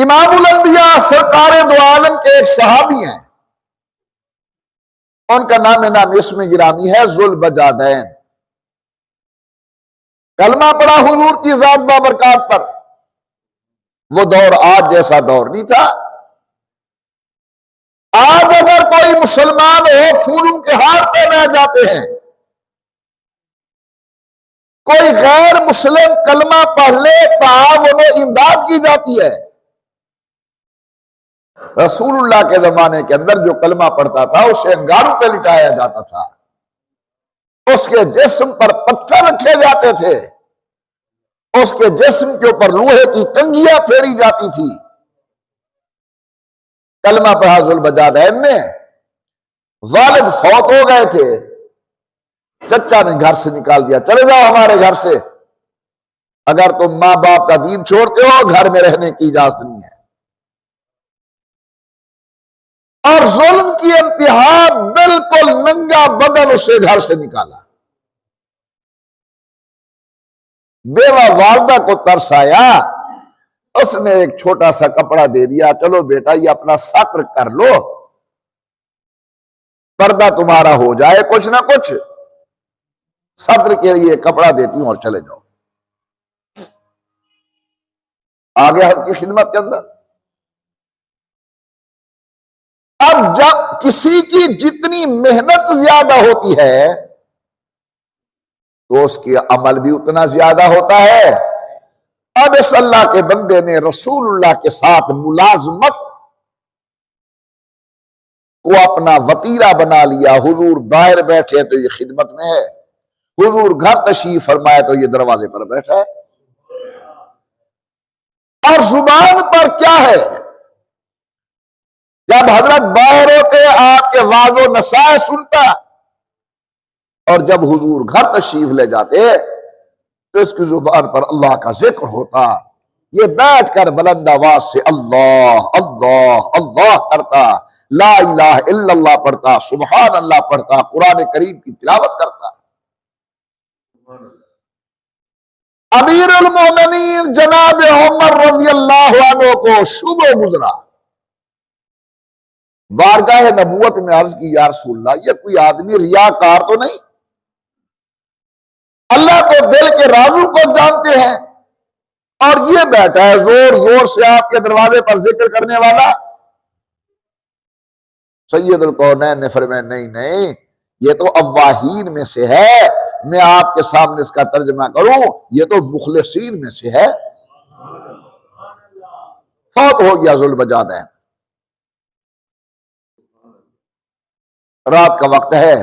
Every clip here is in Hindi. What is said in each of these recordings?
इमामुल अंबिया सरकार दो आलम के एक सहाबी हैं, उनका नाम इसमें गिरामी है जुल बजादैन। कलमा पड़ा हुजूर की जात बाबरकात पर। वो दौर आज जैसा दौर नहीं था। आज अगर कोई मुसलमान हो फूलों के हार पहनाए जाते हैं, कोई गैर मुस्लिम कलमा पढ़ ले ताआवुन इमदाद की जाती है। रसूलुल्लाह के जमाने के अंदर जो कलमा पढ़ता था उसे अंगारों पे लिटाया जाता था, उसके जिस्म पर पत्थर रखे जाते थे, उसके जिस्म के ऊपर लोहे की कंघियां फेरी जाती थी। कलमा पढ़ा जुल बजादैन ने, वालिद फौत हो गए थे, चचा ने घर से निकाल दिया, चले जाओ हमारे घर से, अगर तुम मां बाप का दीन छोड़ते हो घर में रहने की इजाजत नहीं है। और जुल्म की इंतहा, बिल्कुल नंगा बदन उसे घर से निकाला। बेवा वालदा को तरस आया, उसने एक छोटा सा कपड़ा दे दिया, चलो बेटा ये अपना सत्र कर लो, पर्दा तुम्हारा हो जाए, कुछ ना कुछ सत्र के लिए कपड़ा देती हूं और चले जाओ। आगे हज की खिदमत के अंदर अब जब किसी की जितनी मेहनत ज्यादा होती है तो उसकी अमल भी उतना ज्यादा होता है। अब इस अल्लाह के बंदे ने रसूलुल्लाह के साथ मुलाजमत को अपना वतीरा बना लिया। हुजूर बाहर बैठे तो ये खिदमत में है, हुजूर घर तशरीफ फरमाए तो ये दरवाजे पर बैठा है। और जुबान पर क्या है, जब हजरत बाहर होते आपके वाजो नसाए सुनता, और जब हुजूर घर तशरीफ ले जाते तो इसकी जुबान पर अल्लाह का जिक्र होता। ये बैठकर बुलंद आवाज से अल्लाह अल्लाह अल्लाह करता, ला इलाहा इल्लल्लाह पढ़ता, सुभान अल्लाह पढ़ता, कुरान करीम की तिलावत करता। अमीरुल मोमिनीन जनाब उमर रज़ियल्लाहु अन्हु को शुभ गुजरा, बारगाह नबूवत में अर्ज की, या रसूलल्लाह ये कोई आदमी रियाकार तो नहीं? अल्लाह तो दिल के राजू को जानते हैं, और ये बैठा है जोर जोर से आपके दरवाजे पर जिक्र करने वाला। सैयदुल कौनैन ने फरमाया नहीं नहीं, ये तो अव्वाहीन में से है। मैं आपके सामने इसका तर्जमा करूं, ये तो मुखलिसीन में से है। फौत हो गया जुल बजादैन, रात का वक्त है।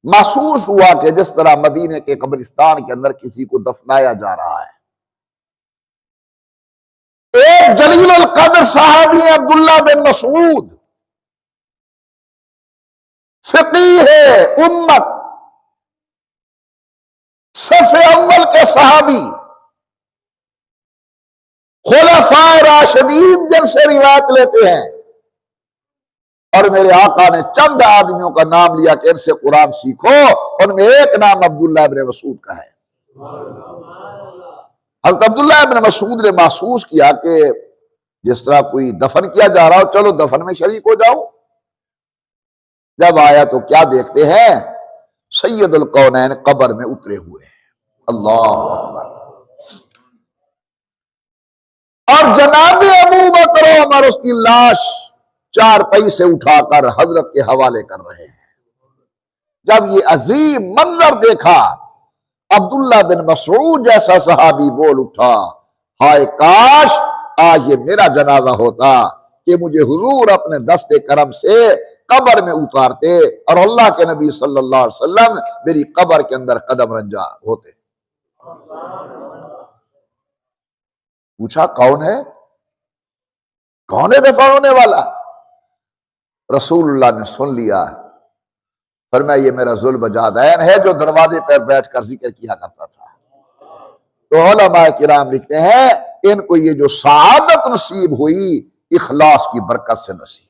महसूस हुआ कि जिस तरह मदीने के कब्रिस्तान के अंदर किसी को दफनाया जा रहा है। एक जलीलुल कद्र साहबी अब्दुल्लाह बिन मसूद, फकीह है उम्मत, सफ़े अव्वल के सहाबी, खुलफाए राशिदीन जिनसे रिवायत लेते हैं, और मेरे आका ने चंद आदमियों का नाम लिया कि इनसे कुरान सीखो। उनमें एक नाम अब्दुल्लाह इब्न मसूद का है। हज़रत अब्दुल्लाह इब्न मसूद ने महसूस किया कि जिस तरह कोई दफन किया जा रहा हो, चलो दफन में शरीक हो जाओ। जब आया तो क्या देखते हैं, सैयदुल कौनैन कब्र में उतरे हुए हैं। अल्लाहु अकबर। और जनाब अबू बकर उमर उसकी लाश चार पैसे उठाकर हजरत के हवाले कर रहे हैं। जब ये अजीम मंजर देखा, अब्दुल्लाह बिन मसूद जैसा सहाबी बोल उठा, हाय काश आज ये मेरा जनाजा होता कि मुझे हुजूर अपने दस्ते करम से कब्र में उतारते और अल्लाह के नबी सल्लल्लाहु अलैहि वसल्लम मेरी कब्र के अंदर कदम रंजा होते। पूछा कौन है दफन होने वाला? रसूलुल्लाह ने सुन लिया, फरमाया ये मेरा जुल बजादैन है जो दरवाजे पर बैठकर जिक्र किया करता था। तो उलमा किराम लिखते हैं इनको ये जो सआदत नसीब हुई इखलास की बरकत से नसीब।